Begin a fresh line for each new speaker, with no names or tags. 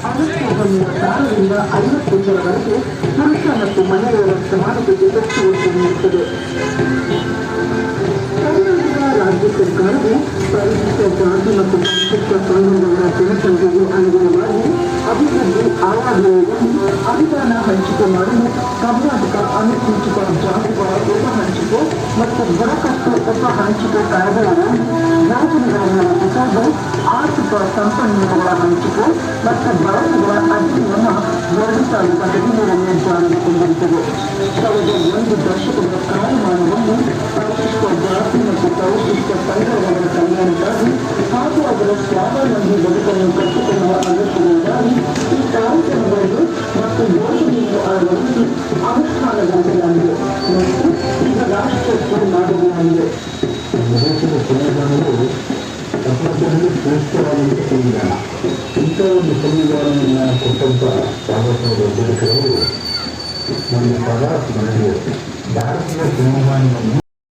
ಅಗತ್ಯವನ್ನು 6 ರಿಂದ 50 ಜನರವರೆಗೆ ಪುರುಷ ಮತ್ತು ಮಹಿಳೆಯರ ಸಮಾನತೆಗೆ ಹೆಚ್ಚು ಒತ್ತು ನೀಡುತ್ತದೆ. ಕರ್ನಾಟಕ ರಾಜ್ಯ ಸರ್ಕಾರವು ಪರಿಶಿಷ್ಟ ಜಾತಿ ಮತ್ತು ಪರಿಶಿಷ್ಟ ಪಂಗಡಗಳ ಜನಸಂಖ್ಯೆಗೆ ಅನುಗುಣವಾಗಿ ಅಭಿವೃದ್ಧಿ ಆಯಾಮಗಳಲ್ಲಿ ಅನುದಾನ ಹಂಚಿಕೆ ಮಾಡಲು ಕರ್ನಾಟಕ ಅನುಸೂಚಿತ ಜಾತಿಗಳ ಉಪ ಹಂಚಿಕೆ ಮತ್ತು ಬುಡಕಟ್ಟು ಉಪ ಹಂಚಿಕೆ ಕಾಯ್ದೆಯನ್ನು ಯೋಜನೆಗಳನ್ನು ರೂಪಿಸಲು ಆರ್ಥಿಕ ಸಂಪನ್ಮೂಲಗಳ ಹಂಚಿಕೆ ಮತ್ತು ಬಳಕೆಗಳ ಅಧ್ಯಯನ 2017ರಲ್ಲಿ ಜಾರಿಗೆ ತಂದಿರುತ್ತದೆ. ಕಳೆದ 1 ದಶಕದ ಕಾಲಮಾನವನ್ನು ಪರಿಶಿಷ್ಟ ಜಾತಿ ಮತ್ತು ಪರಿಶಿಷ್ಟ ಪಂಗಡಗಳ ಕಲ್ಯಾಣಕ್ಕಾಗಿ ಹಾಗೂ ಅದರ ಸ್ವಾವಲಂಬಿ ಬದುಕನ್ನು ಕಟ್ಟಿಕೊಳ್ಳುವ ಅಗತ್ಯದಿಂದಾಗಿ ಈ ಕಾರ್ಯಕ್ರಮಗಳನ್ನು ಮತ್ತು ಯೋಜನೆಯನ್ನು ಅಳವಡಿಸಿ ಅನುಷ್ಠಾನಗೊಳಿಸಲಾಗಿದೆ ಮತ್ತು ಈಗ ರಾಷ್ಟ್ರಕ್ಕೆ ಮಾದರಿಯಾಗಿದೆ.
ದೇಶದ ಸಂವಿಧಾನವು ಪ್ರಪಂಚದಲ್ಲಿ ಶ್ರೇಷ್ಠವಾದಂಥ ಸಂವಿಧಾನ. ಇಂಥ ಒಂದು ಸಂವಿಧಾನವನ್ನು ಕೊಟ್ಟಂಥ ಭಾರತದ ದೇಶಗಳು ನಮ್ಮ ಭಾರತದ ಸಂವಿಧಾನವನ್ನು